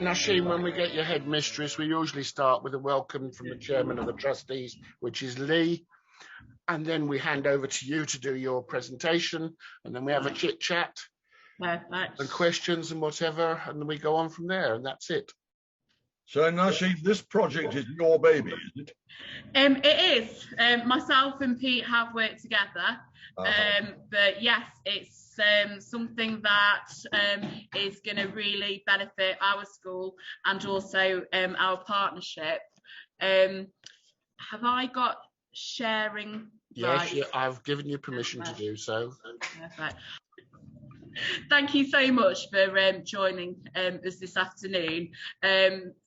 Nasheen, when we get your headmistress, we usually start with a welcome from the chairman of the trustees, which is Lee. And then we hand over to you to do your presentation. And then we have a chit chat and questions and whatever. And then we go on from there. And that's it. So, Nasheen, this project is your baby, is it? It is. Myself and Pete have worked together. But yes, it's something that is going to really benefit our school and also our partnership. Have I got sharing? Yes, yeah, I've given you permission to do so. Perfect. Thank you so much for joining us this afternoon.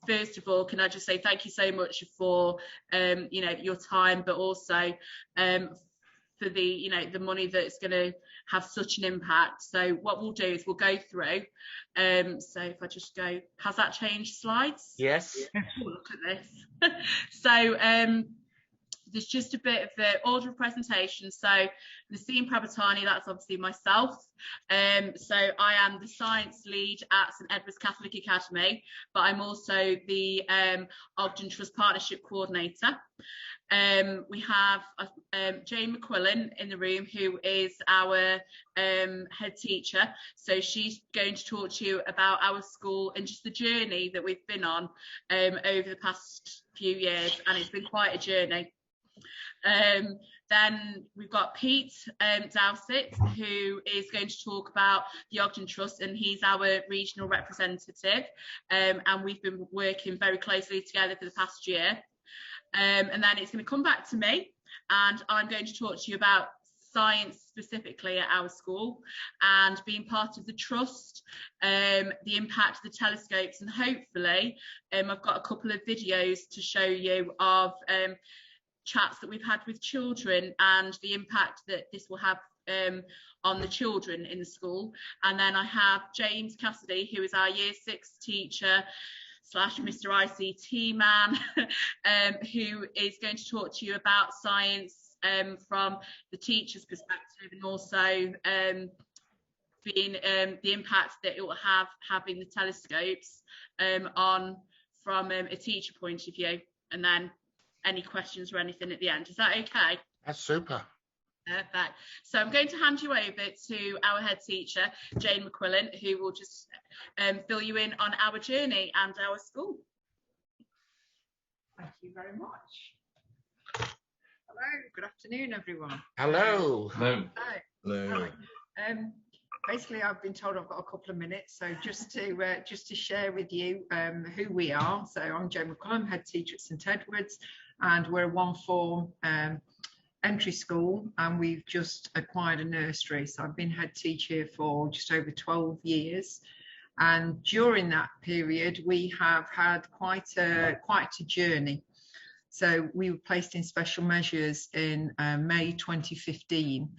First of all, can I just say thank you so much for your time, but also for the the money that's going to have such an impact. So what we'll do is we'll go through. So if I just go, has that changed slides? Yes. Oh, look at this. So there's just a bit of the order of presentation. So Naseem Prabhatani, that's obviously myself. So I am the science lead at St Edward's Catholic Academy, but I'm also the Ogden Trust Partnership Coordinator. We have Jane McQuillan in the room, who is our head teacher. So she's going to talk to you about our school and just the journey that we've been on over the past few years, and it's been quite a journey. Then we've got Pete Dowsett, who is going to talk about the Ogden Trust, and he's our regional representative, and we've been working very closely together for the past year. And then it's going to come back to me, and I'm going to talk to you about science specifically at our school and being part of the trust, the impact of the telescopes, and hopefully I've got a couple of videos to show you of chats that we've had with children and the impact that this will have on the children in the school. And then I have James Cassidy, who is our year 6 teacher / Mr. ICT man, who is going to talk to you about science from the teacher's perspective, and also being the impact that it will have having the telescopes on from a teacher point of view. And then any questions or anything at the end. Is that okay? That's super. Perfect. So I'm going to hand you over to our head teacher, Jane McQuillan, who will just fill you in on our journey and our school. Thank you very much. Hello, good afternoon, everyone. Hello. Hello. Hello. Right. Basically, I've been told I've got a couple of minutes, so just to share with you who we are. So I'm Jane McQuillan, head teacher at St Edward's, and we're a one-form entry school, and we've just acquired a nursery. So I've been head teacher here for just over 12 years, and during that period we have had quite a journey. So we were placed in special measures in May 2015,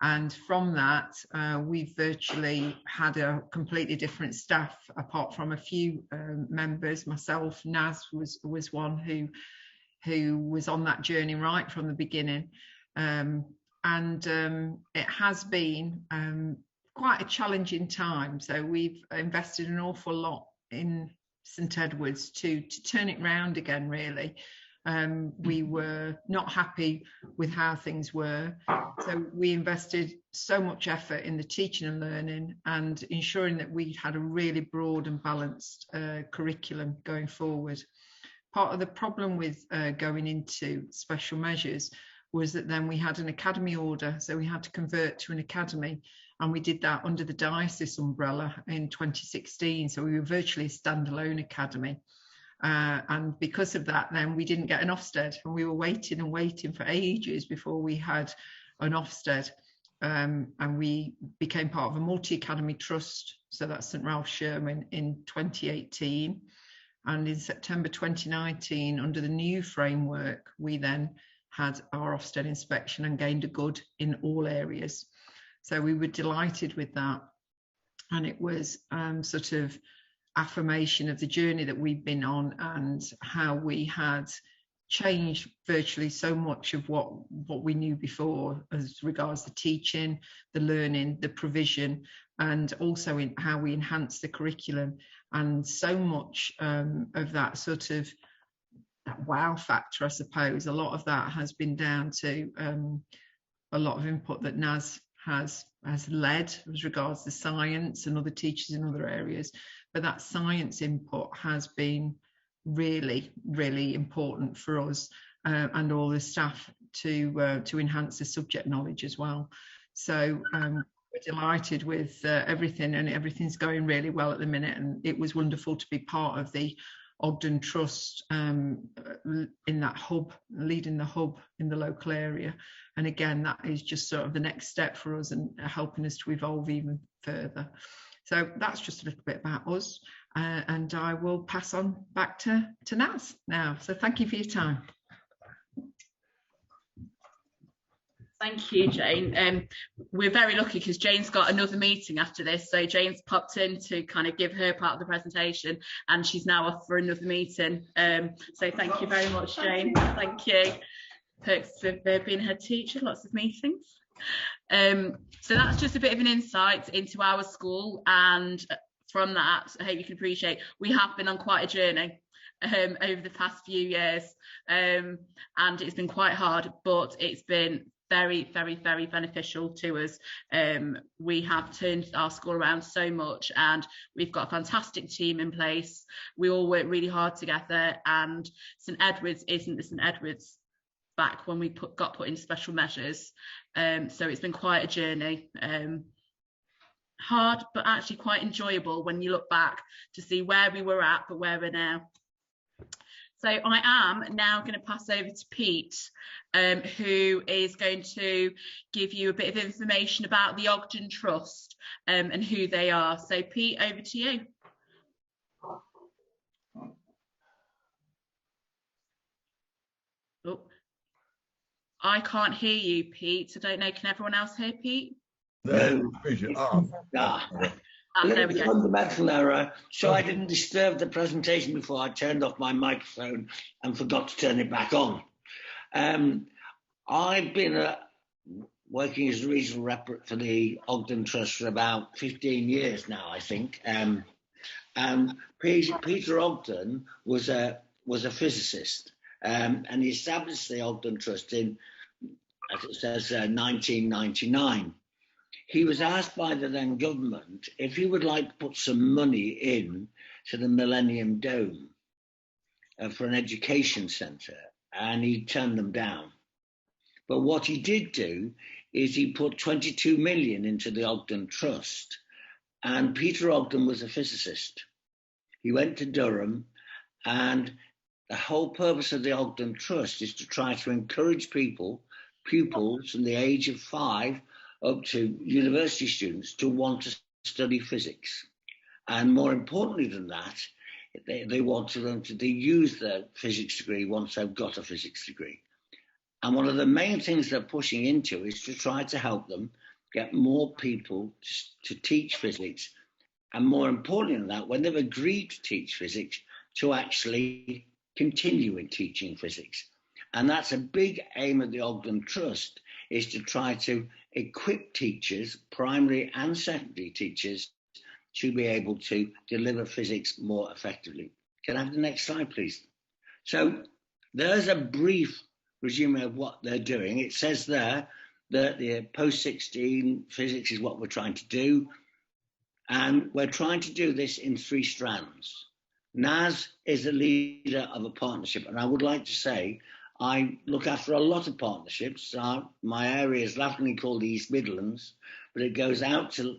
and from that we've virtually had a completely different staff, apart from a few members. Myself, Naz was one who was on that journey right from the beginning. It has been quite a challenging time. So we've invested an awful lot in St Edward's to turn it round again, really. We were not happy with how things were. So we invested so much effort in the teaching and learning and ensuring that we had a really broad and balanced curriculum going forward. Part of the problem with going into special measures was that then we had an academy order, so we had to convert to an academy, and we did that under the diocese umbrella in 2016, so we were virtually a standalone academy. And because of that, then we didn't get an Ofsted, and we were waiting and waiting for ages before we had an Ofsted. And we became part of a multi-academy trust, so that's St Ralph Sherman, in 2018. And in September 2019, under the new framework, we then had our Ofsted inspection and gained a good in all areas. So we were delighted with that. And it was sort of affirmation of the journey that we've been on and how we had changed virtually so much of what we knew before as regards the teaching, the learning, the provision, and also in how we enhance the curriculum. And so much of that sort of that wow factor, I suppose, a lot of that has been down to a lot of input that Naz has led as regards to science and other teachers in other areas. But that science input has been really, really important for us and all the staff to enhance the subject knowledge as well. So we're delighted with everything, and everything's going really well at the minute. And it was wonderful to be part of the Ogden Trust in that hub, leading the hub in the local area. And again, that is just sort of the next step for us and helping us to evolve even further. So that's just a little bit about us. And I will pass on back to Naz now. So thank you for your time. Thank you, Jane. We're very lucky because Jane's got another meeting after this. So Jane's popped in to kind of give her part of the presentation, and she's now off for another meeting. So thank you very much, Jane. Thank you. Perks of being head teacher, lots of meetings. So that's just a bit of an insight into our school, and from that, I hope you can appreciate we have been on quite a journey over the past few years, and it's been quite hard, but it's been very, very, very beneficial to us. We have turned our school around so much, and we've got a fantastic team in place. We all work really hard together, and St Edward's isn't the St Edward's back when we got put in special measures. So it's been quite a journey. Hard, but actually quite enjoyable when you look back to see where we were at, but where we're now. So I am now going to pass over to Pete, who is going to give you a bit of information about the Ogden Trust and who they are. So Pete, over to you. Oh, I can't hear you, Pete. I don't know, can everyone else hear Pete? No. There we go. Fundamental error. So I didn't disturb the presentation before I turned off my microphone and forgot to turn it back on. I've been working as a regional rep for the Ogden Trust for about 15 years now, I think. Peter Ogden was a physicist, and he established the Ogden Trust in, as it says, 1999. He was asked by the then government if he would like to put some money in to the Millennium Dome for an education centre, and he turned them down. But what he did do is he put 22 million into the Ogden Trust, and Peter Ogden was a physicist. He went to Durham, and the whole purpose of the Ogden Trust is to try to encourage pupils from the age of 5 up to university students to want to study physics. And more importantly than that, they want them to use their physics degree once they've got a physics degree. And one of the main things they're pushing into is to try to help them get more people to teach physics. And more importantly than that, when they've agreed to teach physics, to actually continue in teaching physics. And that's a big aim of the Ogden Trust, is to try to equip teachers, primary and secondary teachers, to be able to deliver physics more effectively. Can I have the next slide, please? So there's a brief resume of what they're doing. It says there that the post-16 physics is what we're trying to do. And we're trying to do this in 3 strands. Naz is a leader of a partnership. And I would like to say, I look after a lot of partnerships. My area is laughingly called the East Midlands, but it goes out to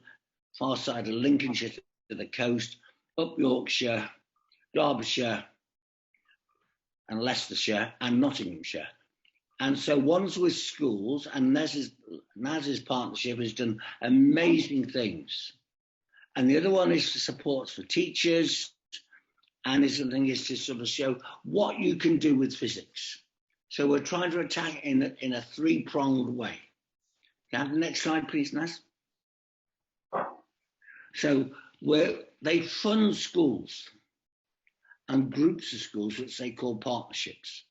far side of Lincolnshire to the coast, up Yorkshire, Derbyshire, and Leicestershire, and Nottinghamshire. And so one's with schools, and Naz's partnership has done amazing things. And the other one is for supports for teachers, and the other thing is to sort of show what you can do with physics. So we're trying to attack in a 3-pronged way. Can I have the next slide, please, Naz? So they fund schools and groups of schools, which they call partnerships.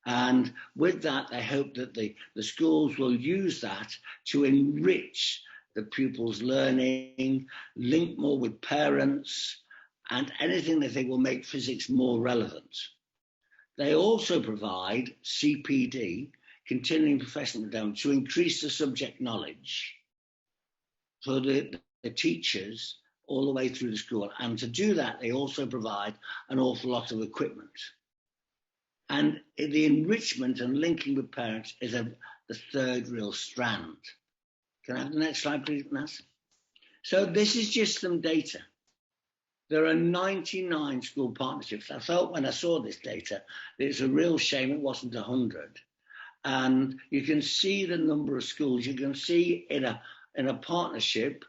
And with that, they hope that the schools will use that to enrich the pupils' learning, link more with parents, and anything that they will make physics more relevant. They also provide CPD, continuing professional development, to increase the subject knowledge for the teachers all the way through the school. And to do that, they also provide an awful lot of equipment. And the enrichment and linking with parents is the third real strand. Can I have the next slide, please, Nas? So this is just some data. There are 99 school partnerships. I felt when I saw this data, it's a real shame it wasn't 100. And you can see the number of schools. You can see in a partnership,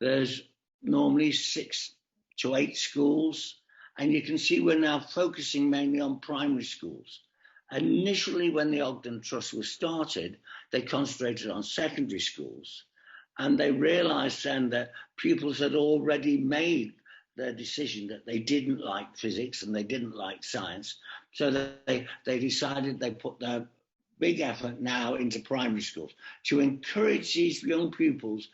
there's normally 6 to 8 schools. And you can see we're now focusing mainly on primary schools. Initially, when the Ogden Trust was started, they concentrated on secondary schools. And they realized then that pupils had already made their decision that they didn't like physics and they didn't like science. So they decided they put their big effort now into primary schools to encourage these young pupils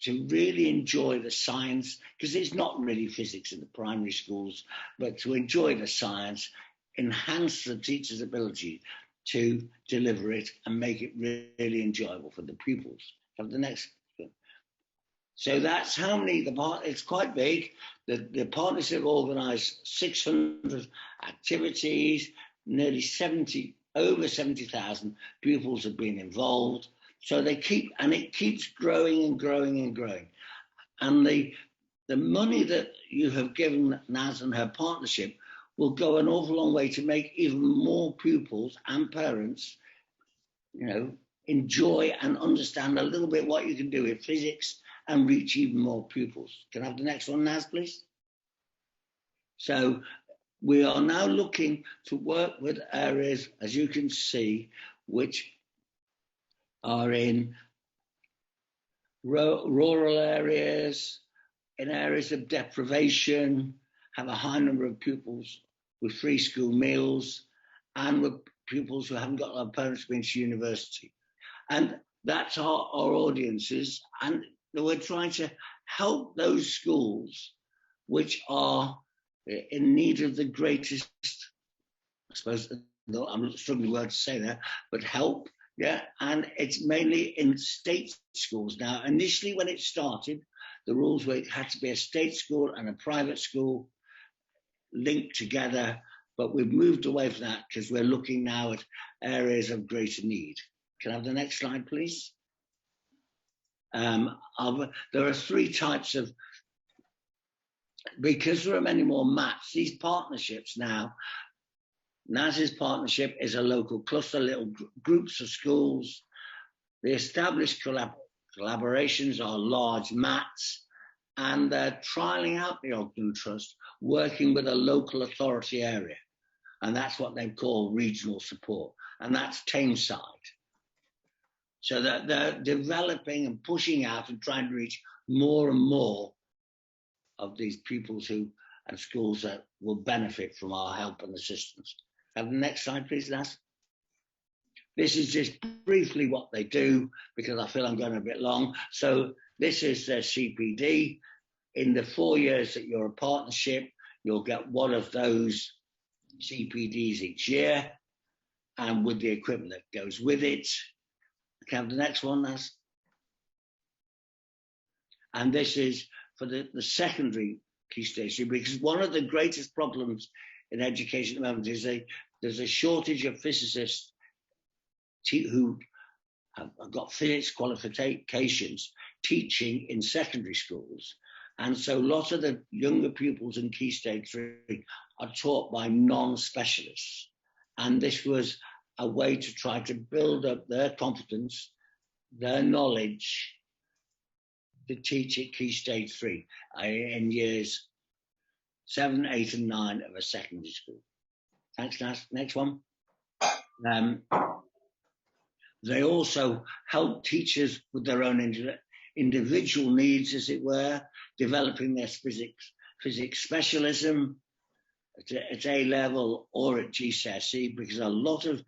to really enjoy the science, because it's not really physics in the primary schools, but to enjoy the science, enhance the teacher's ability to deliver it and make it really enjoyable for the pupils. Have the next. So that's how many, it's quite big. The partnership organised 600 activities, nearly over 70,000 pupils have been involved. So it keeps growing and growing and growing. And the money that you have given Naz and her partnership will go an awful long way to make even more pupils and parents, enjoy and understand a little bit what you can do with physics and reach even more pupils. Can I have the next one, Naz, please? So we are now looking to work with areas, as you can see, which are in rural areas, in areas of deprivation, have a high number of pupils with free school meals, and with pupils who haven't got their parents going to university. And that's our audiences. And we're trying to help those schools which are in need of the greatest, I suppose, I'm struggling with word to say that, but help. Yeah, and it's mainly in state schools now. Initially, when it started, the rules were it had to be a state school and a private school linked together, but we've moved away from that because we're looking now at areas of greater need. Can I have the next slide, please? There are 3 types of, because there are many more maths, these partnerships now. NAS's partnership is a local cluster, little groups of schools. The established collaborations are large mats, and they're trialing out the Ogden Trust, working with a local authority area. And that's what they call regional support, and that's Tameside. So that they're developing and pushing out and trying to reach more and more of these pupils and schools that will benefit from our help and assistance. Have the next slide, please, Nas. This is just briefly what they do, because I feel I'm going a bit long. So this is their CPD. In the 4 years that you're a partnership, you'll get one of those CPDs each year, and with the equipment that goes with it. Can I have the next one, Nas? And this is for the secondary key stage, because one of the greatest problems in education at the moment is there's a shortage of physicists who have got physics qualifications teaching in secondary schools. And so a lot of the younger pupils in Key Stage 3 are taught by non-specialists. And this was a way to try to build up their competence, their knowledge, to teach at Key Stage 3 in years 7, 8, and 9 of a secondary school. Thanks, Nas. Next one. They also help teachers with their own individual needs, as it were, developing their physics specialism at A level or at GCSE, because a lot of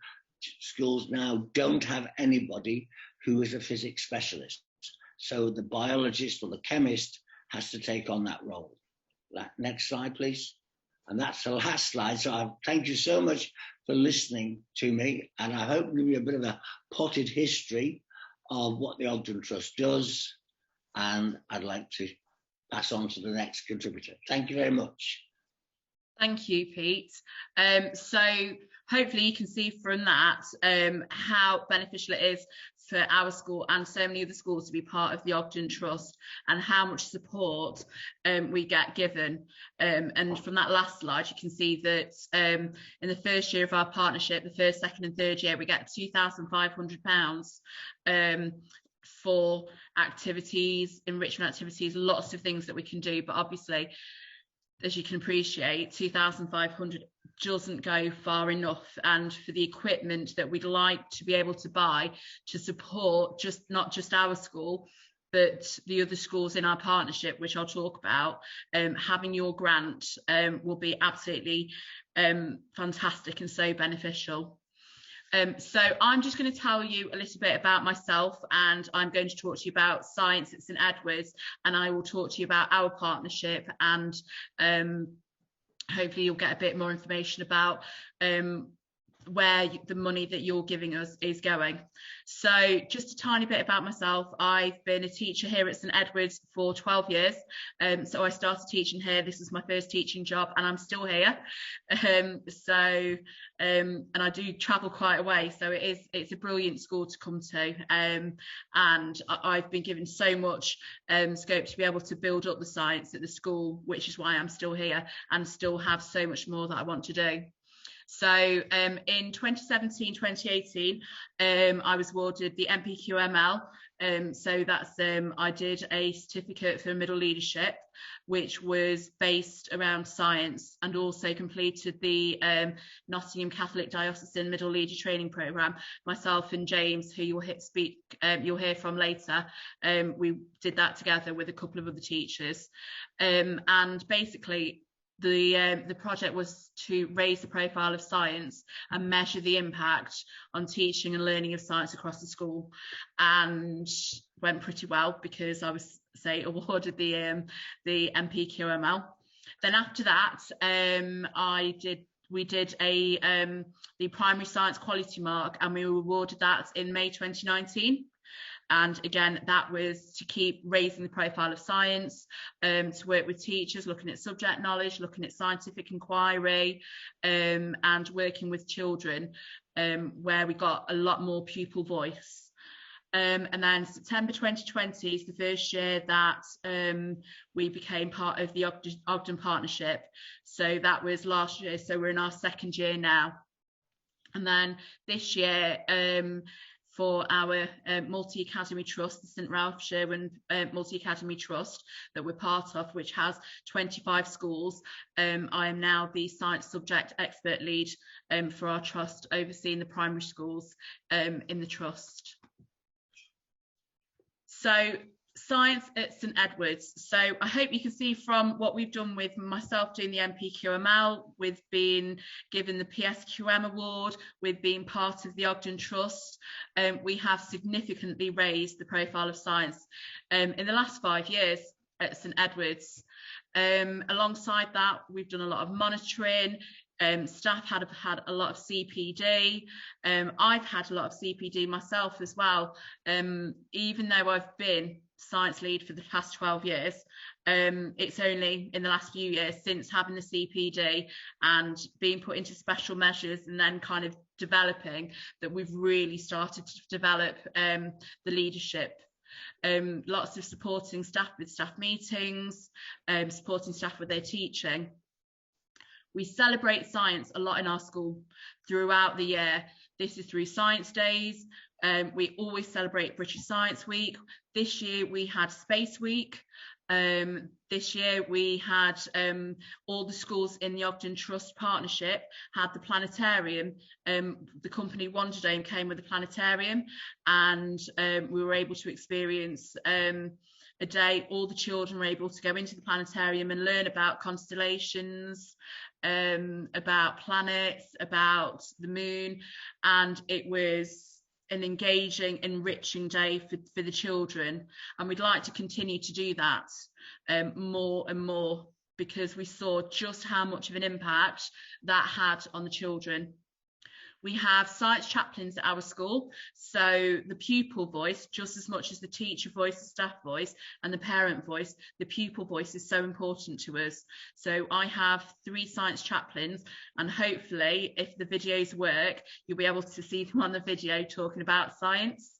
schools now don't have anybody who is a physics specialist. So the biologist or the chemist has to take on that role. Next slide, please. And that's the last slide. So I thank you so much for listening to me. And I hope to give you a bit of a potted history of what the Ogden Trust does. And I'd like to pass on to the next contributor. Thank you very much. Thank you, Pete. So hopefully you can see from that how beneficial it is for our school and so many other schools to be part of the Ogden Trust, and how much support we get given. And from that last slide, you can see that in the first year of our partnership, the first, second and third year, we get £2,500 for activities, enrichment activities, lots of things that we can do. But obviously, as you can appreciate, 2,500 doesn't go far enough, and for the equipment that we'd like to be able to buy to support not just our school but the other schools in our partnership, which I'll talk about, having your grant will be absolutely fantastic and so beneficial. So I'm just going to tell you a little bit about myself, and I'm going to talk to you about science at St Edward's, and I will talk to you about our partnership, and hopefully you'll get a bit more information about where the money that you're giving us is going. So just a tiny bit about myself. I've been a teacher here at St Edward's for 12 years. So I started teaching here. This was my first teaching job, and I'm still here. And I do travel quite a way, so it's a brilliant school to come to. And I've been given so much scope to be able to build up the science at the school, which is why I'm still here and still have so much more that I want to do. So in 2017-2018, I was awarded the MPQML. So that's I did a certificate for middle leadership, which was based around science, and also completed the Nottingham Catholic Diocesan Middle Leader Training Programme. Myself and James, who you'll hear from later, we did that together with a couple of other teachers, and basically the project was to raise the profile of science and measure the impact on teaching and learning of science across the school, and went pretty well because I was awarded the MPQML. Then after that, we did the primary science quality mark, and we were awarded that in May 2019. And again, that was to keep raising the profile of science, to work with teachers, looking at subject knowledge, looking at scientific inquiry, and working with children, where we got a lot more pupil voice. And then September 2020 is the first year that we became part of the Ogden Partnership. So that was last year, so we're in our second year now. And then this year, for our multi-academy trust, the St Ralph Sherwin multi-academy trust that we're part of, which has 25 schools, I am now the science subject expert lead for our trust, overseeing the primary schools in the trust. So science at St Edward's. So I hope you can see from what we've done with myself doing the MPQML, with being given the PSQM award, with being part of the Ogden Trust, we have significantly raised the profile of science in the last 5 years at St Edward's. Alongside that, we've done a lot of monitoring. Staff have had a lot of CPD. I've had a lot of CPD myself as well, even though I've been science lead for the past 12 years. It's only in the last few years, since having the CPD and being put into special measures and then kind of developing, that we've really started to develop the leadership. Lots of supporting staff with staff meetings, supporting staff with their teaching. We celebrate science a lot in our school throughout the year. This is through science days. We always celebrate British Science Week. This year we had Space Week. This year we had all the schools in the Ogden Trust partnership had the planetarium. The company Wonderdome came with the planetarium, and we were able to experience a day. All the children were able to go into the planetarium and learn about constellations, about planets, about the moon, and it was an engaging, enriching day for the children, and we'd like to continue to do that more and more, because we saw just how much of an impact that had on the children. We have science chaplains at our school, so the pupil voice, just as much as the teacher voice, the staff voice and the parent voice, the pupil voice is so important to us. So I have 3 science chaplains, and hopefully if the videos work, you'll be able to see them on the video talking about science.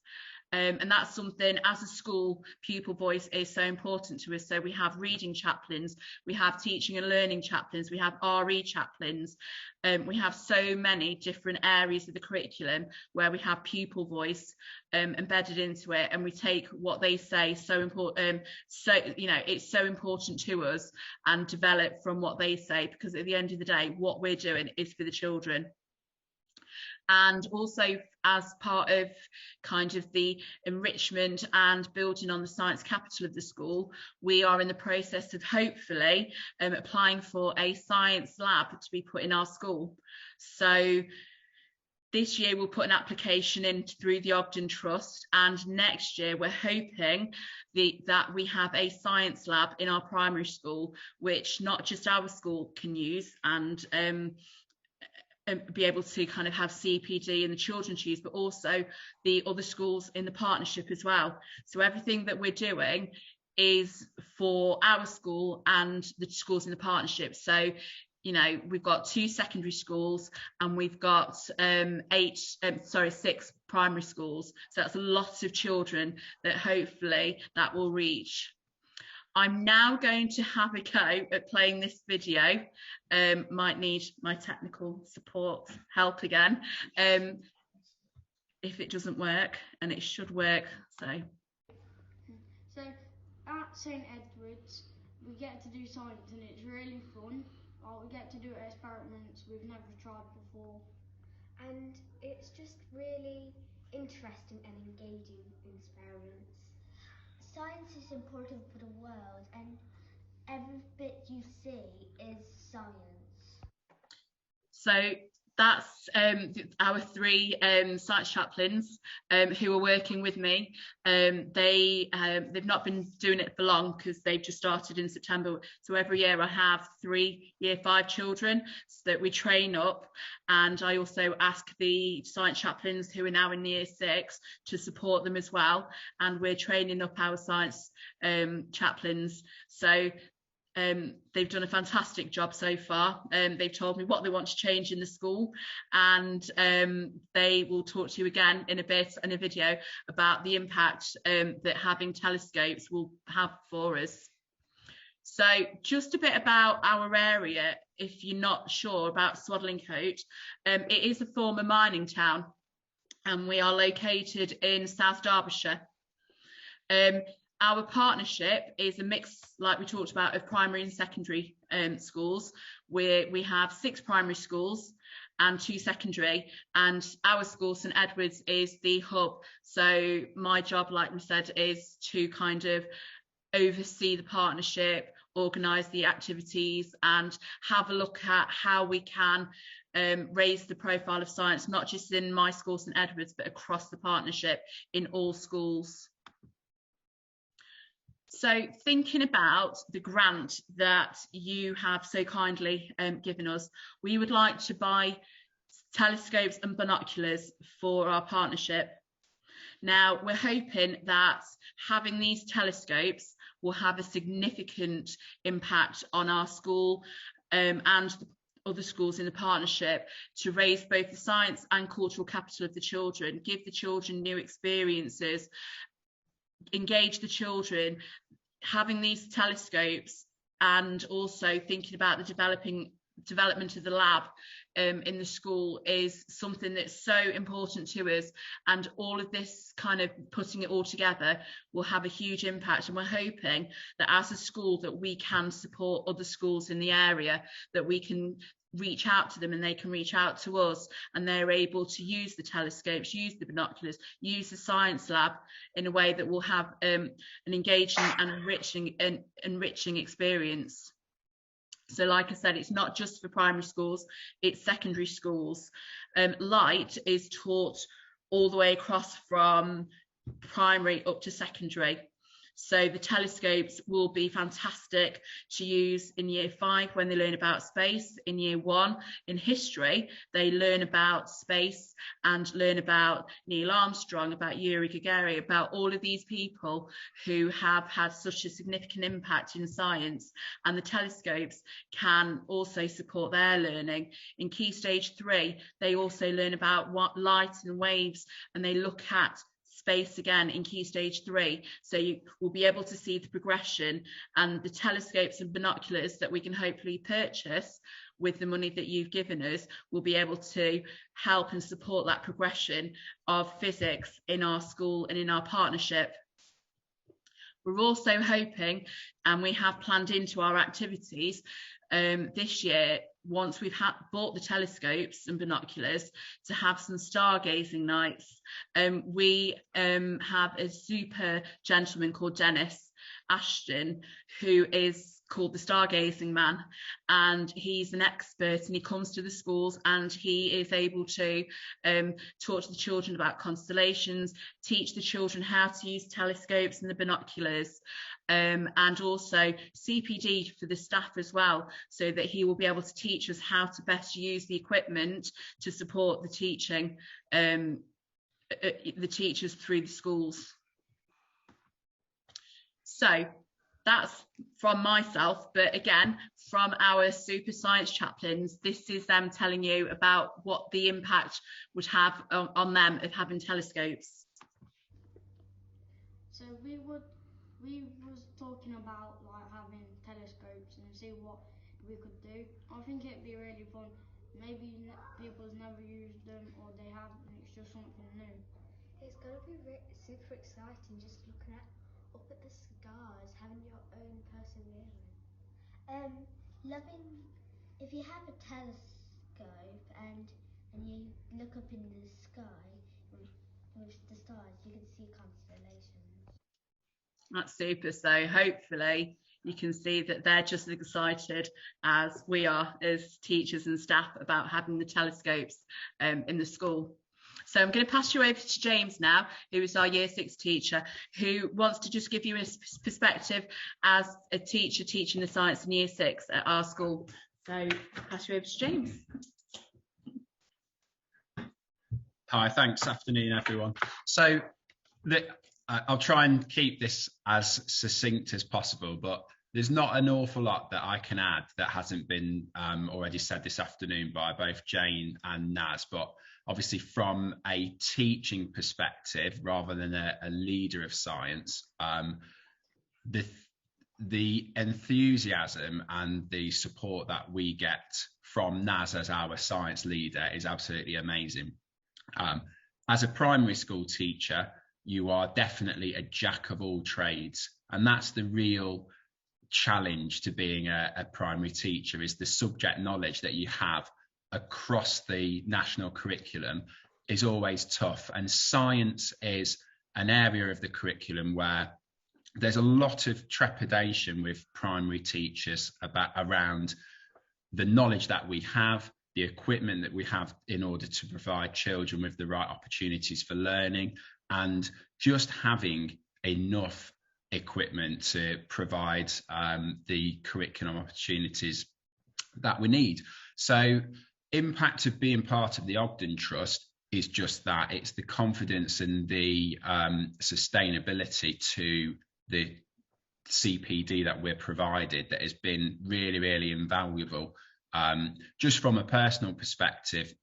And that's something, as a school, pupil voice is so important to us. So we have reading chaplains, we have teaching and learning chaplains, we have RE chaplains. We have so many different areas of the curriculum where we have pupil voice embedded into it, and we take what they say so important. So, you know, it's so important to us, and develop from what they say, because at the end of the day, what we're doing is for the children. And also, as part of kind of the enrichment and building on the science capital of the school, we are in the process of hopefully applying for a science lab to be put in our school. So this year we'll put an application in through the Ogden Trust, and next year we're hoping that we have a science lab in our primary school, which not just our school can use and be able to kind of have CPD and the children's use, but also the other schools in the partnership as well. So everything that we're doing is for our school and the schools in the partnership. So, you know, we've got 2 secondary schools, and we've got 6 primary schools. So that's a lot of children that hopefully that will reach. I'm now going to have a go at playing this video. Might need my technical support help again if it doesn't work, and it should work. So at St Edward's we get to do science, and it's really fun. We get to do experiments we've never tried before, and it's just really interesting and engaging experiments. Science is important for the world, and every bit you see is science. So that's our 3 science chaplains who are working with me. They've not been doing it for long, because they've just started in September. So every year I have 3 year 5 children that we train up, and I also ask the science chaplains who are now in year 6 to support them as well, and we're training up our science chaplains. So they've done a fantastic job so far. They've told me what they want to change in the school, and they will talk to you again in a bit in a video about the impact that having telescopes will have for us. So just a bit about our area, if you're not sure about Swadlincote. It is a former mining town, and we are located in South Derbyshire. Our partnership is a mix, like we talked about, of primary and secondary schools, where we have 6 primary schools and 2 secondary, and our school, St Edward's, is the hub. So my job, like we said, is to kind of oversee the partnership, organise the activities, and have a look at how we can raise the profile of science, not just in my school, St Edward's, but across the partnership in all schools. So thinking about the grant that you have so kindly given us, we would like to buy telescopes and binoculars for our partnership. Now, we're hoping that having these telescopes will have a significant impact on our school and the other schools in the partnership, to raise both the science and cultural capital of the children, give the children new experiences, engage the children. Having these telescopes, and also thinking about the development of the lab in the school, is something that's so important to us, and all of this kind of putting it all together will have a huge impact. And we're hoping that as a school that we can support other schools in the area, that we can reach out to them and they can reach out to us, and they're able to use the telescopes, use the binoculars, use the science lab in a way that will have an engaging and enriching experience. So like I said, it's not just for primary schools, it's secondary schools. Light is taught all the way across from primary up to secondary. So the telescopes will be fantastic to use in year 5 when they learn about space. In year 1 in history, they learn about space and learn about Neil Armstrong, about Yuri Gagarin, about all of these people who have had such a significant impact in science, and the telescopes can also support their learning. In Key Stage 3, they also learn about what light and waves, and they look at space again in Key Stage 3, so you will be able to see the progression, and the telescopes and binoculars that we can hopefully purchase with the money that you've given us will be able to help and support that progression of physics in our school and in our partnership. We're also hoping, and we have planned into our activities this year, once we've bought the telescopes and binoculars, to have some stargazing nights. We have a super gentleman called Dennis Ashton, who is called the Stargazing Man, and he's an expert, and he comes to the schools and he is able to talk to the children about constellations, teach the children how to use telescopes and the binoculars, and also CPD for the staff as well, so that he will be able to teach us how to best use the equipment to support the teaching, the teachers through the schools. So that's from myself, but again, from our super science chaplains, this is them telling you about what the impact would have on them of having telescopes. So we was talking about like having telescopes and see what we could do. I think it'd be really fun. Maybe people's never used them, or they have, and it's just something new. It's gonna be super exciting, just looking up at the stars, having your own perseverance. Loving, if you have a telescope and you look up in the sky with the stars, you can see constellations. That's super. So hopefully you can see that they're just as excited as we are as teachers and staff about having the telescopes in the school. So I'm going to pass you over to James now, who is our Year 6 teacher, who wants to just give you a perspective as a teacher teaching the science in Year 6 at our school. So I'll pass you over to James. Hi, thanks. Afternoon, everyone. So I'll try and keep this as succinct as possible, but there's not an awful lot that I can add that hasn't been already said this afternoon by both Jane and Naz. But obviously from a teaching perspective, rather than a leader of science, the enthusiasm and the support that we get from Naz as our science leader is absolutely amazing. As a primary school teacher, you are definitely a jack of all trades, and that's the real challenge to being a primary teacher, is the subject knowledge that you have across the national curriculum is always tough, and science is an area of the curriculum where there's a lot of trepidation with primary teachers around the knowledge that we have, the equipment that we have in order to provide children with the right opportunities for learning, and just having enough equipment to provide the curriculum opportunities that we need. So impact of being part of the Ogden Trust is just that. It's the confidence and the sustainability to the CPD that we're provided that has been really, really invaluable. Just from a personal perspective,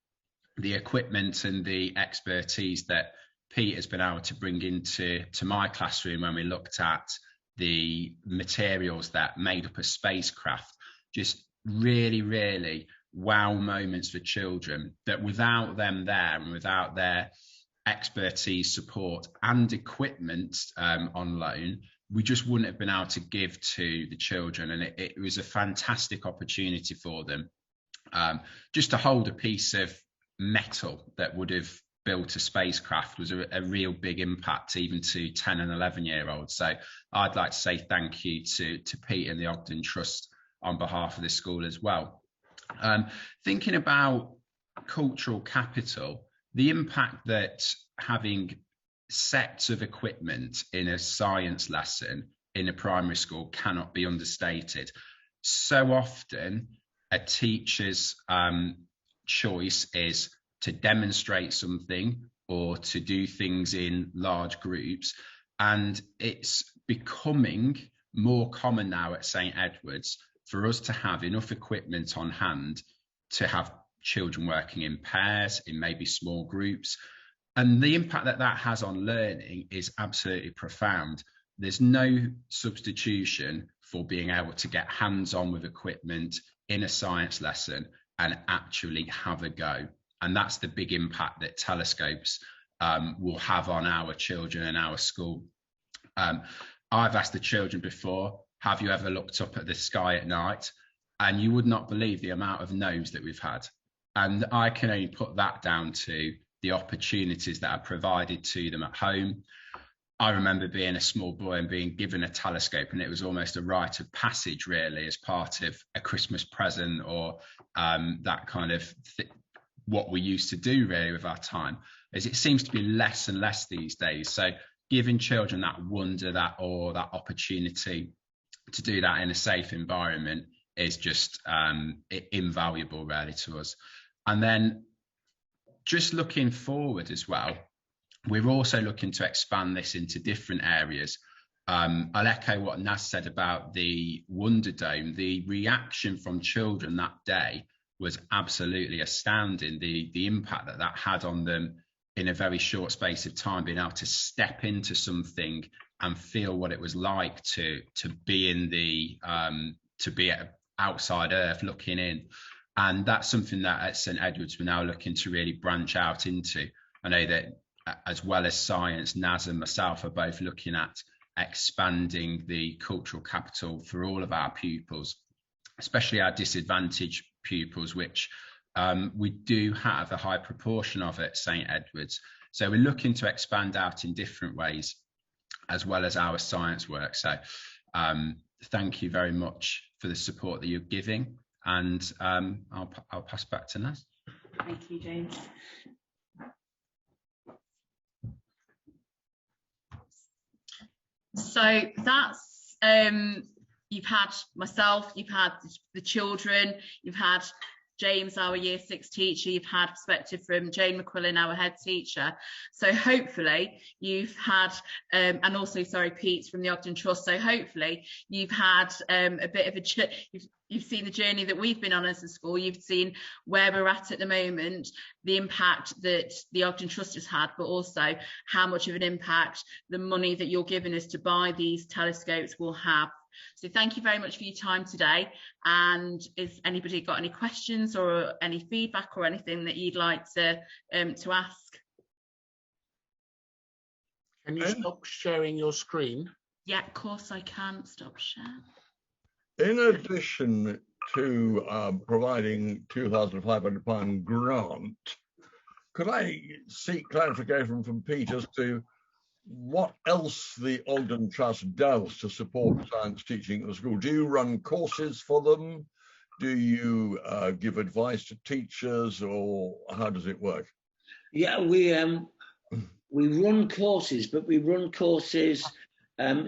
the equipment and the expertise that Pete has been able to bring into my classroom when we looked at the materials that made up a spacecraft, just really, really wow moments for children that without them there and without their expertise, support and equipment on loan, we just wouldn't have been able to give to the children. And it was a fantastic opportunity for them just to hold a piece of metal that would have built a spacecraft was a real big impact even to 10 and 11-year-olds. So I'd like to say thank you to Pete and the Ogden Trust on behalf of the school as well. Thinking about cultural capital, the impact that having sets of equipment in a science lesson in a primary school cannot be understated. So often a teacher's choice is to demonstrate something or to do things in large groups, and it's becoming more common now at St Edward's for us to have enough equipment on hand to have children working in pairs, in maybe small groups. And the impact that that has on learning is absolutely profound. There's no substitution for being able to get hands-on with equipment in a science lesson and actually have a go. And that's the big impact that telescopes will have on our children and our school. I've asked the children before, have you ever looked up at the sky at night? And you would not believe the amount of no's that we've had. And I can only put that down to the opportunities that are provided to them at home. I remember being a small boy and being given a telescope, and it was almost a rite of passage, really, as part of a Christmas present or that kind of what we used to do, really, with our time. As it seems to be less and less these days. So giving children that wonder, that awe, that opportunity to do that in a safe environment is just invaluable, really, to us. And then just looking forward as well, we're also looking to expand this into different areas. I'll echo what Naz said about the Wonder Dome. The reaction from children that day was absolutely astounding. The impact that that had on them in a very short space of time, being able to step into something and feel what it was like to be in the to be at outside Earth looking in. And that's something that at St Edward's we're now looking to really branch out into. I know that as well as science, Naz and myself are both looking at expanding the cultural capital for all of our pupils, especially our disadvantaged pupils, which we do have a high proportion of at St Edward's. So we're looking to expand out in different ways, as well as our science work. So thank you very much for the support that you're giving. And I'll pass back to Naz. Thank you, James. So that's, you've had myself, you've had the children, you've had James, our year 6 teacher, you've had perspective from Jane McQuillan, our head teacher. So hopefully you've had, and also, sorry, Pete from the Ogden Trust. So hopefully you've had a bit of a, you've seen the journey that we've been on as a school. You've seen where we're at the moment, the impact that the Ogden Trust has had, but also how much of an impact the money that you're giving us to buy these telescopes will have. So thank you very much for your time today. And has anybody got any questions or any feedback or anything that you'd like to ask? Can you stop sharing your screen? Yeah, of course I can. Stop sharing. In addition to providing £2,500 grant, could I seek clarification from Pete as to what else the Ogden Trust does to support science teaching at the school? Do you run courses for them? Do you give advice to teachers, or how does it work? Yeah, we run courses, but we run courses.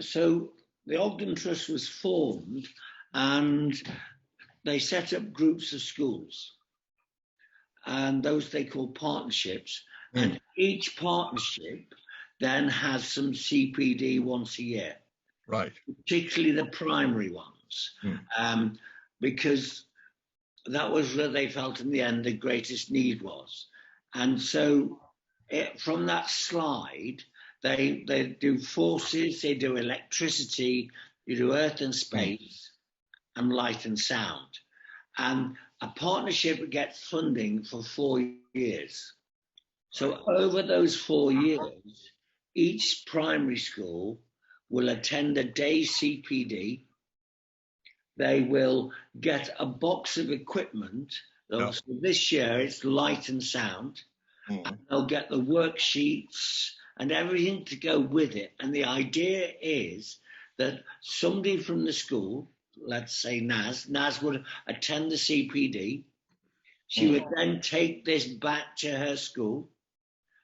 So the Ogden Trust was formed, and they set up groups of schools, and those they call partnerships. And each partnership then has some CPD once a year, right? Particularly the primary ones, because that was where they felt in the end the greatest need was. And so from that slide, they do forces, they do electricity, they do earth and space, and light and sound. And a partnership gets funding for 4 years. So over those 4 years, each primary school will attend a day CPD. They will get a box of equipment. So this year it's light and sound. And they'll get the worksheets and everything to go with it. And the idea is that somebody from the school, let's say Naz would attend the CPD. She would then take this back to her school.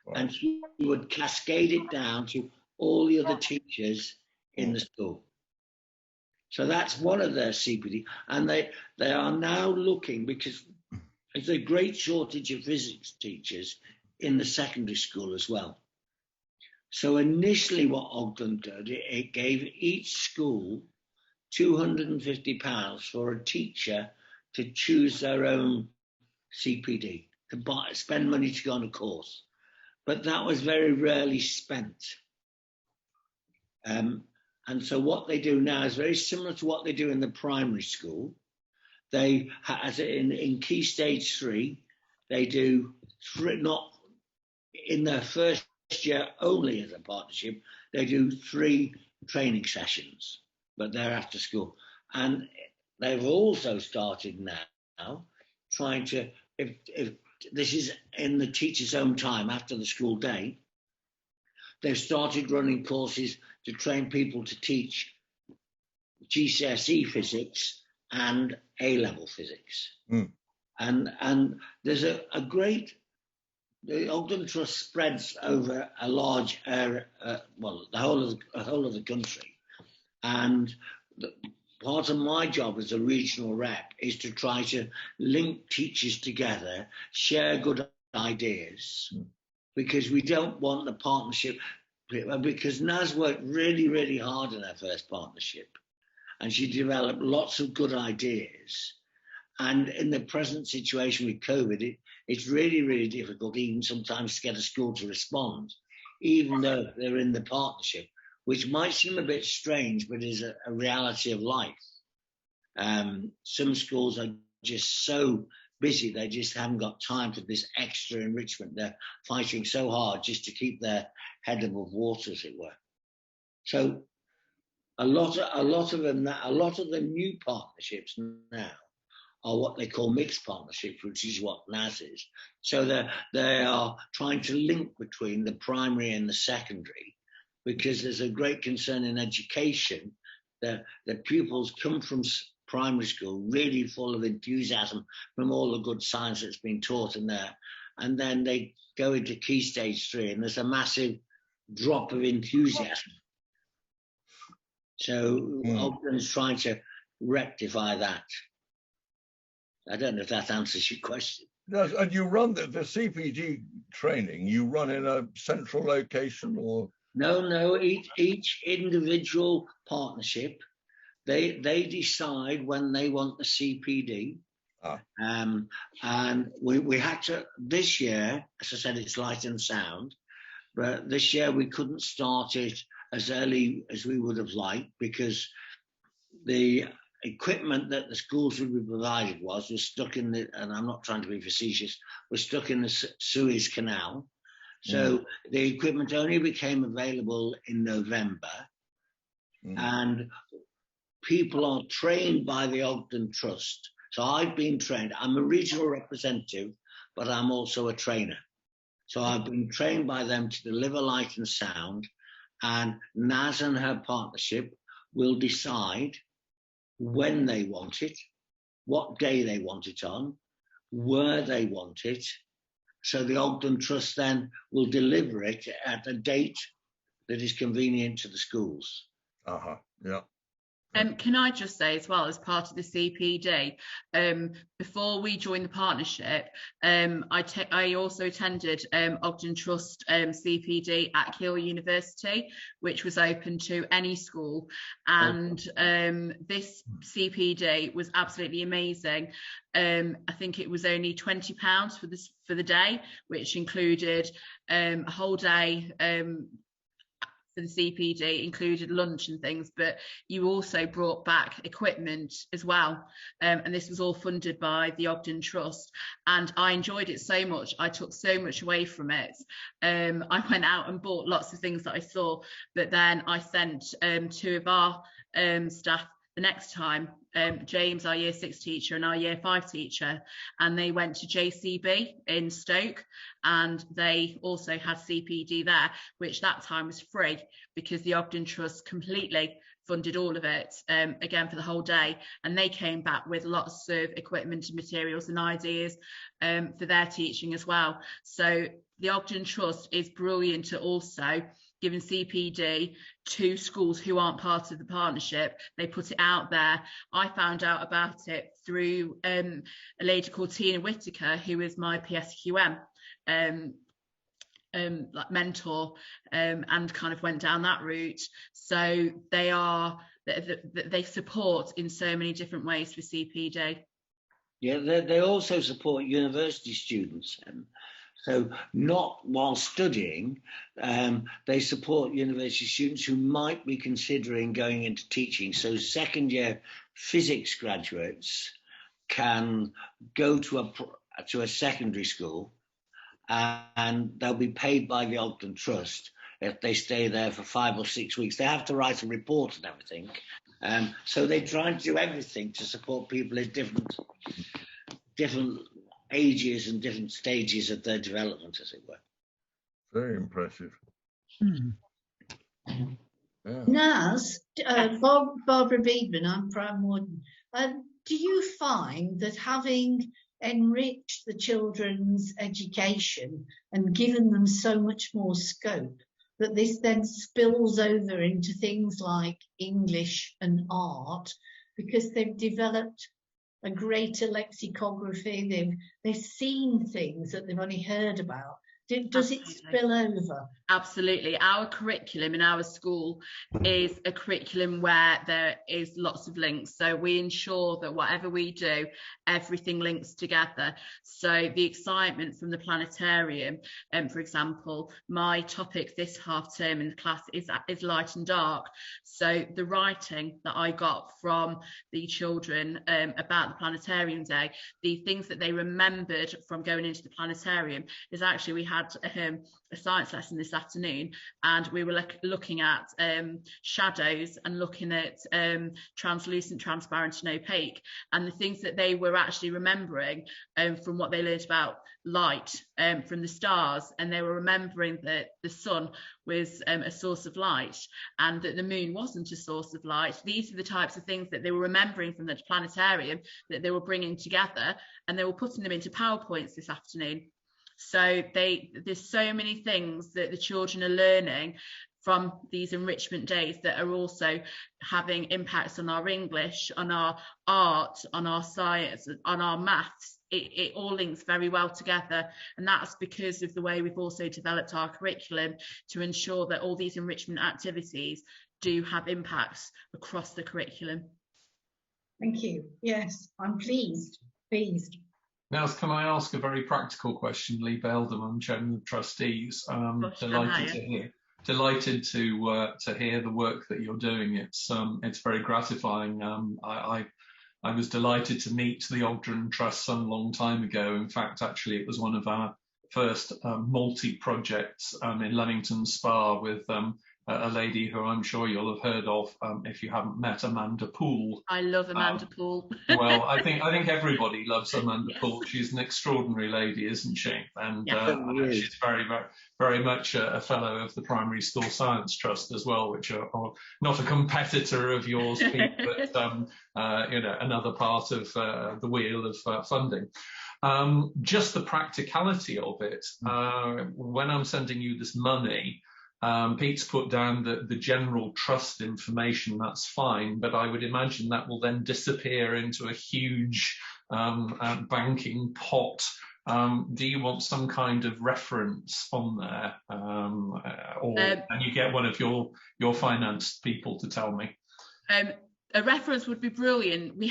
Right. And she would cascade it down to all the other teachers in the school. So that's one of their CPD. And they are now looking, because there's a great shortage of physics teachers in the secondary school as well. So initially what Ogden did, it gave each school £250 for a teacher to choose their own CPD, to spend money to go on a course. But that was very rarely spent. And so what they do now is very similar to what they do in the primary school. They, as in Key Stage 3, they do not in their first year only as a partnership, they do 3 training sessions, but they're after school. And they've also started now trying to, if this is in the teacher's own time after the school day, they've started running courses to train people to teach GCSE physics and A-level physics. And there's a great, the Ogden Trust spreads over a large area, well, the whole of the country. And part of my job as a regional rep is to try to link teachers together, share good ideas, because we don't want the partnership, because Naz worked really, really hard in her first partnership, and she developed lots of good ideas. And in the present situation with COVID, it's really, really difficult even sometimes to get a school to respond, even though they're in the partnership, which might seem a bit strange, but is a reality of life. Some schools are just so busy, they just haven't got time for this extra enrichment. They're fighting so hard just to keep their head above water, as it were. So a lot of the new partnerships now are what they call mixed partnerships, which is what NAS is. So they are trying to link between the primary and the secondary, because there's a great concern in education that the pupils come from primary school really full of enthusiasm from all the good science that's been taught in there, and then they go into Key Stage 3 and there's a massive drop of enthusiasm. So Ogden's trying to rectify that. I don't know if that answers your question. Yes, and you run the CPD training, you run in a central location, or? No, each individual partnership, they decide when they want the CPD. And we had to, this year, as I said, it's light and sound, but this year we couldn't start it as early as we would have liked, because the equipment that the schools would be provided was stuck in the, and I'm not trying to be facetious, was stuck in the Suez Canal. So the equipment only became available in November, and people are trained by the Ogden Trust. So I've been trained. I'm a regional representative, but I'm also a trainer. So I've been trained by them to deliver light and sound, and Naz and her partnership will decide when they want it, what day they want it on, where they want it. So the Ogden Trust then will deliver it at a date that is convenient to the schools. Yeah. Can I just say as well, as part of the CPD, before we joined the partnership, I also attended Ogden Trust CPD at Keele University, which was open to any school, and this CPD was absolutely amazing. I think it was only £20 for the day, which included a whole day. For the CPD, included lunch and things, but you also brought back equipment as well, and this was all funded by the Ogden Trust, and I enjoyed it so much. I took so much away from it. I went out and bought lots of things that I saw, but then I sent 2 of our staff the next time, James, our year 6 teacher, and our year 5 teacher, and they went to JCB in Stoke, and they also had CPD there, which that time was free because the Ogden Trust completely funded all of it, again for the whole day, and they came back with lots of equipment and materials and ideas for their teaching as well. So the Ogden Trust is brilliant at also giving CPD to schools who aren't part of the partnership. They put it out there. I found out about it through a lady called Tina Whitaker, who is my PSQM like mentor, and kind of went down that route. So they support in so many different ways for CPD. Yeah, they also support university students. So not while studying, they support university students who might be considering going into teaching. So second year physics graduates can go to a secondary school, and they'll be paid by the Ogden Trust if they stay there for 5 or 6 weeks. They have to write a report and everything. So they try to do everything to support people in different ages and different stages of their development, as it were. Very impressive. Yeah. Naz, Barbara Beedman, I'm Prime Warden. Do you find that having enriched the children's education and given them so much more scope, that this then spills over into things like English and art, because they've developed a greater lexicography, they've seen things that they've only heard about? Does it spill over? Absolutely. Our curriculum in our school is a curriculum where there is lots of links. So we ensure that whatever we do, everything links together. So the excitement from the planetarium, for example, my topic this half term in the class is light and dark. So the writing that I got from the children about the planetarium day, the things that they remembered from going into the planetarium is actually, we had a science lesson this afternoon, and we were looking at shadows and looking at translucent, transparent and opaque, and the things that they were actually remembering from what they learned about light from the stars, and they were remembering that the sun was a source of light and that the moon wasn't a source of light. These are the types of things that they were remembering from the planetarium that they were bringing together, and they were putting them into PowerPoints this afternoon. So there's so many things that the children are learning from these enrichment days that are also having impacts on our English, on our art, on our science, on our maths. It all links very well together, and that's because of the way we've also developed our curriculum to ensure that all these enrichment activities do have impacts across the curriculum. Thank you. Yes, I'm pleased. Now, can I ask a very practical question? Lee Belden, I'm Chairman of Trustees. Delighted to hear the work that you're doing. It's very gratifying. I was delighted to meet the Ogden Trust some long time ago. In fact, actually, it was one of our first multi-projects in Leamington Spa with a lady who I'm sure you'll have heard of if you haven't met, Amanda Poole. I love Amanda Poole. Well, I think everybody loves Amanda Poole. She's an extraordinary lady, isn't she? And she's very, very, very much a fellow of the Primary School Science Trust as well, which are not a competitor of yours, Pete, but another part of the wheel of funding. Just the practicality of it. When I'm sending you this money, Pete's put down the general trust information, that's fine, but I would imagine that will then disappear into a huge banking pot. Do you want some kind of reference on there, or can you get one of your finance people to tell me? A reference would be brilliant.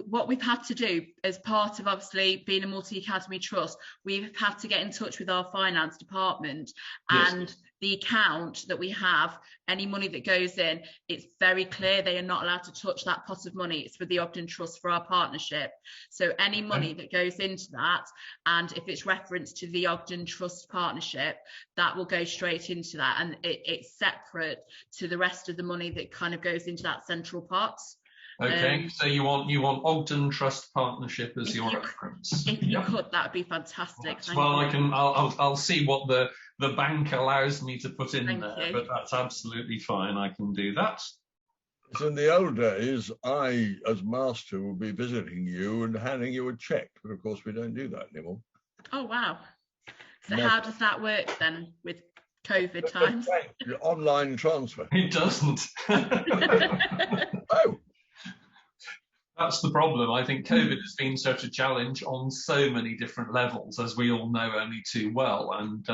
What we've had to do as part of obviously being a multi-academy trust, we've had to get in touch with our finance department, and the account that we have, any money that goes in, it's very clear they are not allowed to touch that pot of money. It's for the Ogden Trust, for our partnership. So any money that goes into that, and if it's referenced to the Ogden Trust partnership, that will go straight into that, and it's separate to the rest of the money that kind of goes into that central pot. Okay, so you want Ogden Trust Partnership as your reference. If you could, that would be fantastic. I'll see what the bank allows me to put in there, but that's absolutely fine. I can do that. So in the old days, I, as master, would be visiting you and handing you a cheque, but of course we don't do that anymore. Oh wow! So how does that work then with COVID times? Online transfer. It doesn't. Oh. That's the problem. I think COVID has been such a challenge on so many different levels, as we all know only too well. And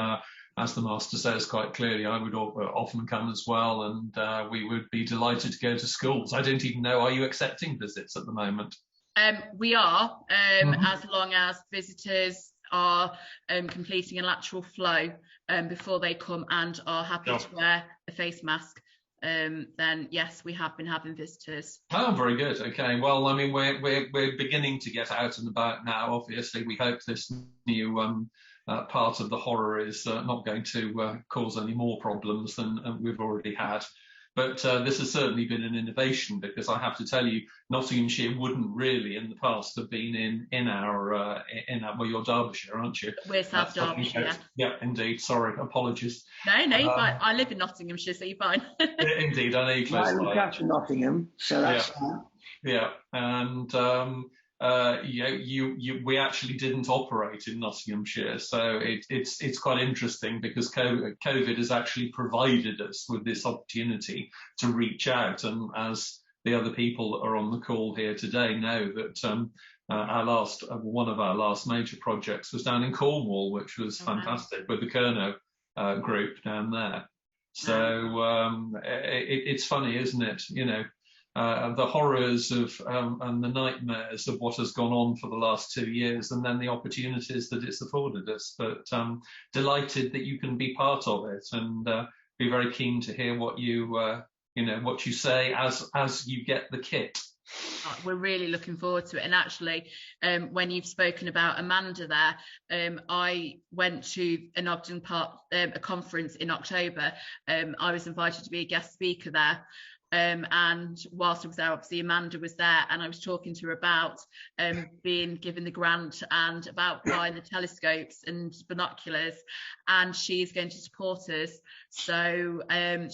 as the master says quite clearly, I would often come as well, and we would be delighted to go to schools. I don't even know, are you accepting visits at the moment? We are, as long as visitors are completing a lateral flow before they come and are happy to wear a face mask. Then yes, we have been having visitors. Oh, very good. Okay, well, I mean, we're beginning to get out and about now. Obviously, we hope this new part of the horror is not going to cause any more problems than we've already had. But this has certainly been an innovation, because I have to tell you, Nottinghamshire wouldn't really in the past have been in our well, you're Derbyshire, aren't you? We're South Derbyshire. Yeah, indeed. Sorry, apologies. No, you're fine. I live in Nottinghamshire, so you're fine. Indeed, I know you're close. I look after Nottingham, so that's fine. Yeah, and we actually didn't operate in Nottinghamshire, so it's quite interesting, because COVID has actually provided us with this opportunity to reach out, and as the other people that are on the call here today know, that one of our last major projects was down in Cornwall, which was fantastic, with the Kernow group down there. So it's funny, isn't it? You know, the horrors of and the nightmares of what has gone on for the last 2 years, and then the opportunities that it's afforded us. But delighted that you can be part of it, and be very keen to hear what you what you say as you get the kit. We're really looking forward to it. And actually, when you've spoken about Amanda there, I went to an Ogden a conference in October. I was invited to be a guest speaker there. And whilst I was there, obviously Amanda was there, and I was talking to her about being given the grant and about buying the telescopes and binoculars, and she's going to support us. So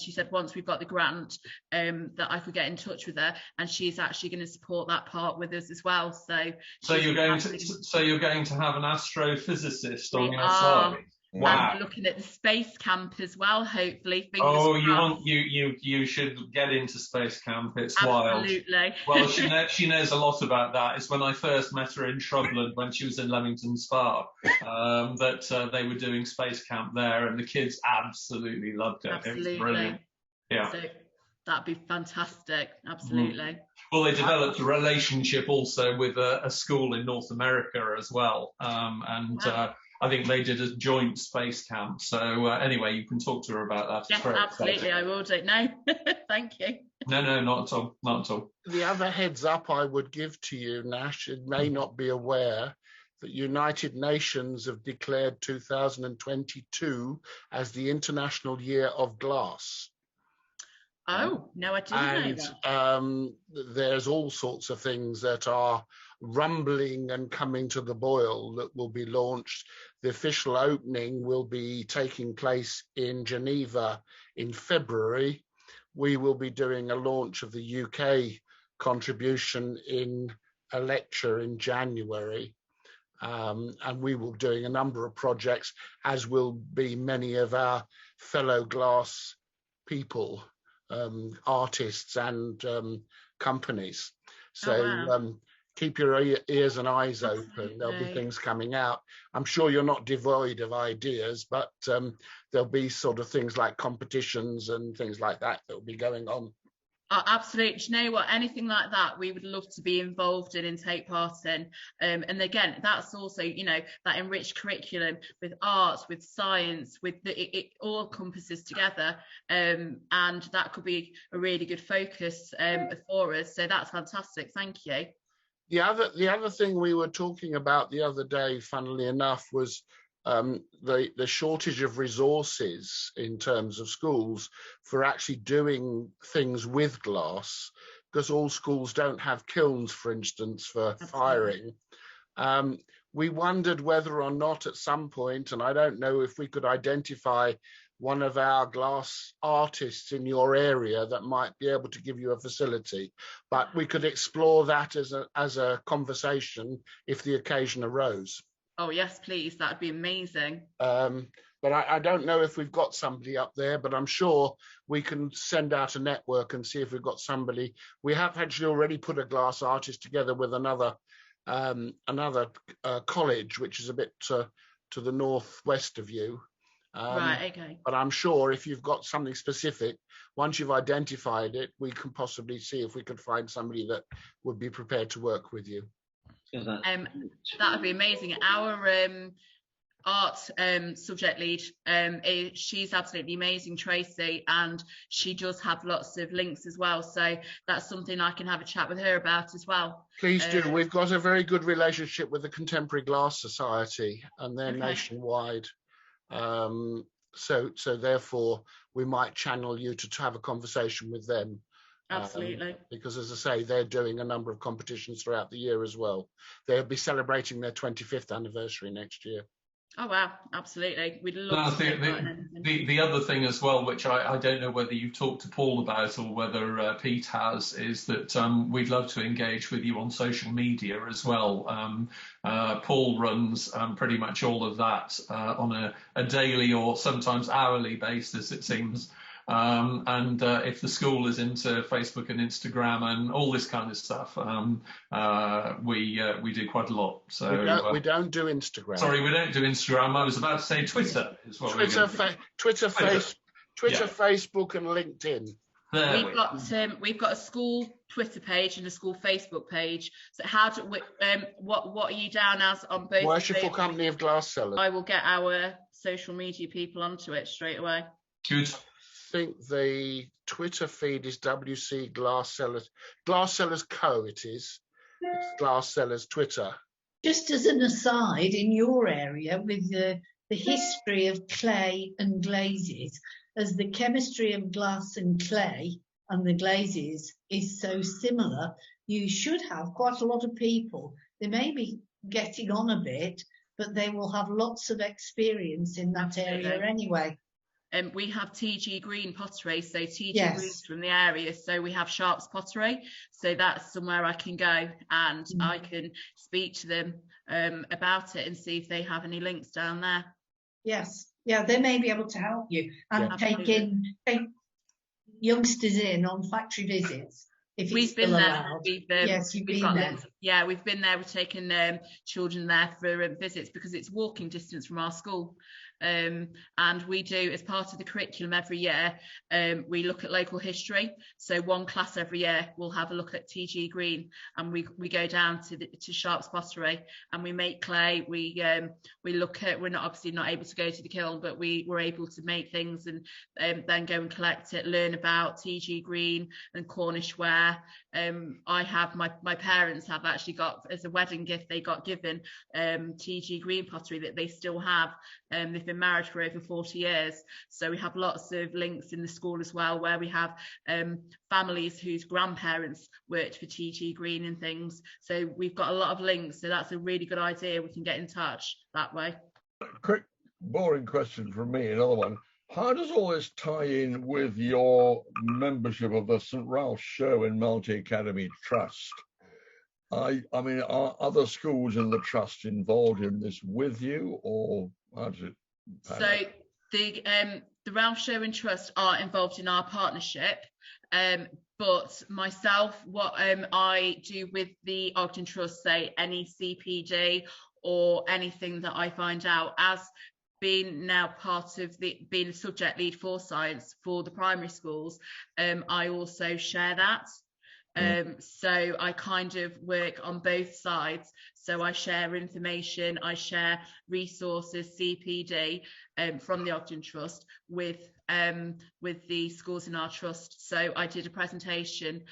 she said once we've got the grant that I could get in touch with her, and she's actually going to support that part with us as well. So you're going to have an astrophysicist on your side. Wow. And we're looking at the space camp as well, hopefully. You should get into space camp. It's absolutely wild. Well, she knows a lot about that. It's when I first met her in Shrubland when she was in Leamington Spa that they were doing space camp there, and the kids absolutely loved it. Absolutely. It was brilliant. Yeah. So that'd be fantastic. Absolutely. Well, they developed a relationship also with a school in North America as well, I think they did a joint space camp. So anyway, you can talk to her about that. Yes, absolutely. I will do. No, thank you. No, not at all. Not at all. The other heads up I would give to you, Nash, you may not be aware that United Nations have declared 2022 as the International Year of Glass. Oh, no, I didn't know that. There's all sorts of things that are rumbling and coming to the boil that will be launched. The official opening will be taking place in Geneva in February. We will be doing a launch of the UK contribution in a lecture in January. And we will be doing a number of projects, as will be many of our fellow glass people, artists and companies. So keep your ears and eyes open. There'll be things coming out. I'm sure you're not devoid of ideas, but there'll be sort of things like competitions and things like that will be going on. Oh, absolutely. Do you know what? Anything like that, we would love to be involved in and take part in. And again, that's also, that enriched curriculum with arts, with science, with it all encompasses together. And that could be a really good focus for us. So that's fantastic. Thank you. The other thing we were talking about the other day, funnily enough, was the shortage of resources in terms of schools for actually doing things with glass, because all schools don't have kilns, for instance, for firing. We wondered whether or not at some point, and I don't know if we could identify one of our glass artists in your area that might be able to give you a facility, but we could explore that as a conversation if the occasion arose. Oh yes, please, that'd be amazing. But I don't know if we've got somebody up there, but I'm sure we can send out a network and see if we've got somebody. We have actually already put a glass artist together with another college, which is a bit to the northwest of you. Right, okay. But I'm sure if you've got something specific, once you've identified it, we can possibly see if we could find somebody that would be prepared to work with you. That would be amazing. Our art subject lead, she's absolutely amazing, Tracy, and she does have lots of links as well, so that's something I can have a chat with her about as well. Please do. We've got a very good relationship with the Contemporary Glass Society, and they're Okay. nationwide. So therefore we might channel you to have a conversation with them. Absolutely. Because as I say, they're doing a number of competitions throughout the year as well. They'll be celebrating their 25th anniversary next year. Oh wow, absolutely. We'd love to the other thing as well, which I don't know whether you've talked to Paul about or whether Pete has, is that we'd love to engage with you on social media as well. Paul runs pretty much all of that on a daily or sometimes hourly basis, it seems. And if the school is into Facebook and Instagram and all this kind of stuff, we do quite a lot. So we don't do Instagram. Sorry, we don't do Instagram. I was about to say Twitter is what Twitter, Facebook, and LinkedIn. We've got a school Twitter page and a school Facebook page. So how do we, what are you down as on both? Worshipful Company of Glass Sellers. I will get our social media people onto it straight away. Good. I think the Twitter feed is WC Glass Sellers. Glass Sellers Co. It is. It's Glass Sellers Twitter. Just as an aside, in your area, with the history of clay and glazes, as the chemistry of glass and clay and the glazes is so similar, you should have quite a lot of people. They may be getting on a bit, but they will have lots of experience in that area anyway. We have TG Green pottery, so TG Yes. Green's from the area, so we have Sharp's pottery, so that's somewhere I can go and I can speak to them about it and see if they have any links down there. Yes, yeah, they may be able to help you and take youngsters in on factory visits. If We've been there. Yes, you've been there. Yeah, we've been there. We've taken children there for visits because it's walking distance from our school. And we do, as part of the curriculum every year, we look at local history. So one class every year will have a look at TG Green, and we go down to Sharp's pottery and we make clay. We look at, we're obviously not able to go to the kiln, but we were able to make things and then go and collect it, learn about TG Green and Cornish ware. I have my parents have actually got, as a wedding gift, they got given TG Green pottery that they still have. They've been married for over 40 years, so we have lots of links in the school as well, where we have families whose grandparents worked for TG Green and things. So we've got a lot of links, so that's a really good idea. We can get in touch that way. Quick, boring question from me, another one. How does all this tie in with your membership of the St. Ralph's Show and Multi-Academy Trust? I mean, are other schools in the trust involved in this with you, or how does it? So the Ralph Show and Trust are involved in our partnership, but myself, what I do with the Ogden Trust, say any CPD or anything that I find out, as being now part of being a subject lead for science for the primary schools, I also share that. So I kind of work on both sides. So I share information, I share resources, CPD from the Ogden Trust with the schools in our trust. So I did a presentation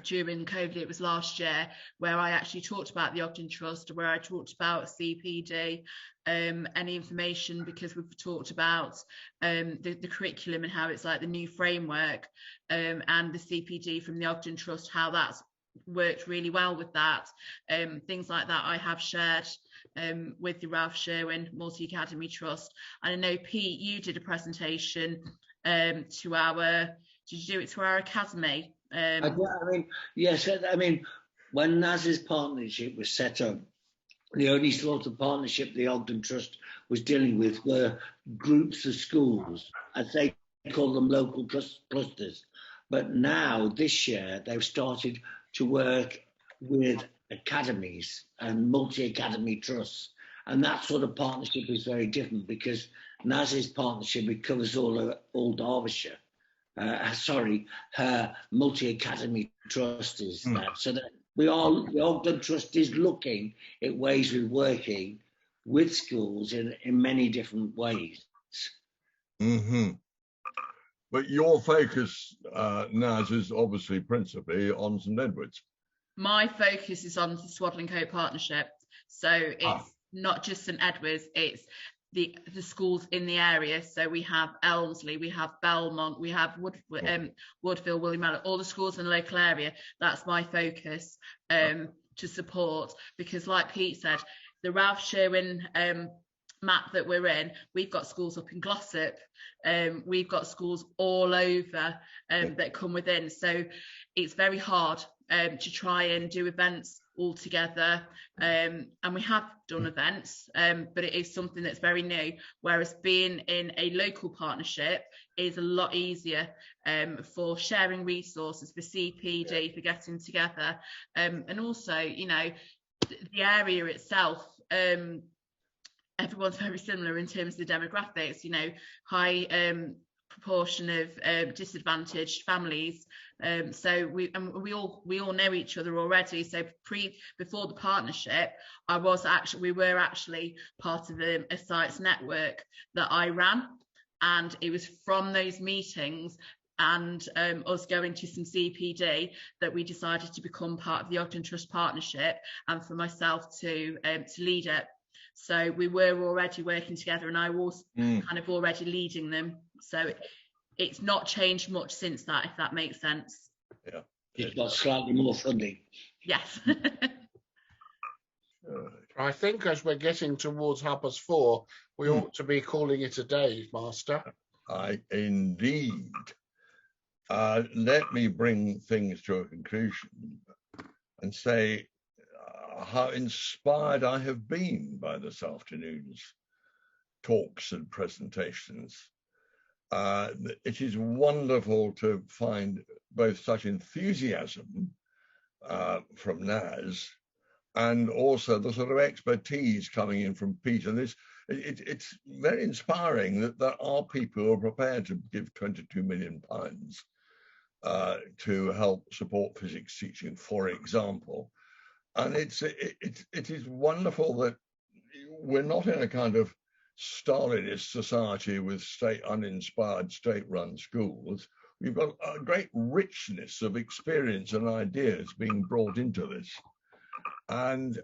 during COVID, it was last year, where I actually talked about the Ogden Trust, where I talked about CPD, any information, because we've talked about the curriculum and how it's like the new framework, and the CPD from the Ogden Trust, how that's worked really well with that. Things like that I have shared with the Ralph Sherwin Multi-Academy Trust. And I know, Pete, you did a presentation to our, did you do it to our academy? Yes, I mean, when NAS's partnership was set up, the only sort of partnership the Ogden Trust was dealing with were groups of schools, as they call them, local clusters. But now, this year, they've started to work with academies and multi-academy trusts. And that sort of partnership is very different, because NAS's partnership, it covers all Derbyshire. Her multi-academy trust is that. So that the Ogden Trust is looking at ways of working with schools in many different ways. Mm-hmm. But your focus, Naz, is obviously principally on St Edward's. My focus is on the Swaddling Coat Partnership. So it's not just St Edward's, it's the schools in the area. So we have Elmsley, we have Belmont, we have Woodville, William Allen, all the schools in the local area. That's my focus to support, because like Pete said, the Ralph Sherwin map that we're in, we've got schools up in Glossop, we've got schools all over that come within. So it's very hard to try and do events all together, and we have done events, but it is something that's very new, whereas being in a local partnership is a lot easier for sharing resources, for CPD, for getting together, and also, you know, the area itself, everyone's very similar in terms of the demographics, you know, high proportion of disadvantaged families, so we all know each other already. So before the partnership, we were actually part of a sites network that I ran, and it was from those meetings and us going to some CPD that we decided to become part of the Ogden Trust partnership, and for myself to lead it. So we were already working together, and I was kind of already leading them. So it's not changed much since that, if that makes sense. Yeah. It's got slightly more funding. Yes. I think as we're getting towards 4:30, we ought to be calling it a day, Master. Indeed. Let me bring things to a conclusion and say how inspired I have been by this afternoon's talks and presentations. It is wonderful to find both such enthusiasm from Naz, and also the sort of expertise coming in from Peter. And it's very inspiring that there are people who are prepared to give £22 million to help support physics teaching, for example. And it is wonderful that we're not in a kind of Stalinist society with uninspired state-run schools. We've got a great richness of experience and ideas being brought into this. And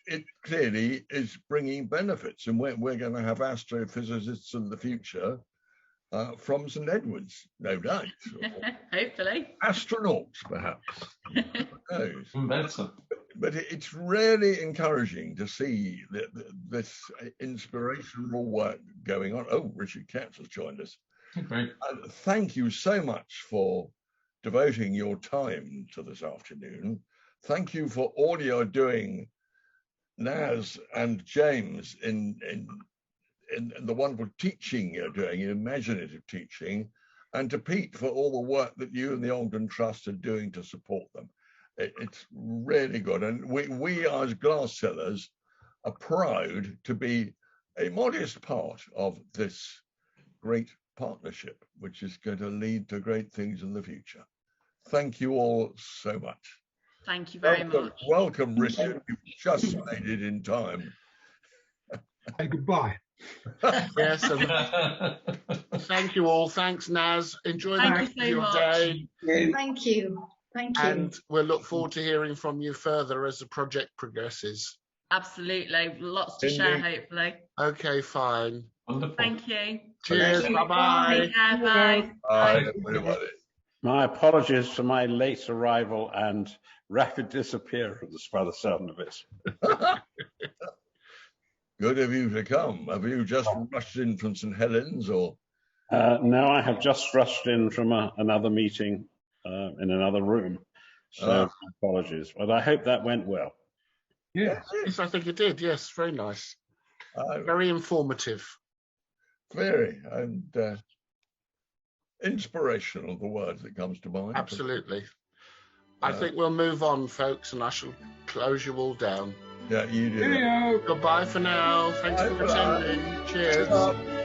it clearly is bringing benefits. And we're going to have astrophysicists in the future from St Edward's, no doubt. Hopefully. Astronauts, perhaps. Who knows? Better. But it's really encouraging to see this inspirational work going on. Oh, Richard Katz has joined us. Great. Thank you so much for devoting your time to this afternoon. Thank you for all you're doing, Naz and James, in the wonderful teaching you're doing, imaginative teaching, and to Pete for all the work that you and the Ogden Trust are doing to support them. It's really good. And we as glass sellers are proud to be a modest part of this great partnership, which is going to lead to great things in the future. Thank you all so much. Thank you very much. Welcome, Richard. You've just made it in time. Hey, goodbye. Yes. Thank you all. Thanks, Naz. Enjoy the Thank rest you of so your much. day. Thank you. Thank you. And we'll look forward to hearing from you further as the project progresses. Absolutely. Lots to share, hopefully. Okay, fine. Wonderful. Thank you. Cheers. Thank you. Bye-bye. Take care. Bye. Bye, everybody. My apologies for my late arrival and rapid disappearance by the sound of it. Good of you to come. Have you just rushed in from St Helens, or? No, I have just rushed in from another meeting in another room. So apologies, but I hope that went well. Yes, Yes, I think it did. Yes, very nice. Very informative. Very, and inspirational, the word that comes to mind. Absolutely. I think we'll move on, folks, and I shall close you all down. Yeah, you do. Goodbye for now. Thanks for attending. Cheers.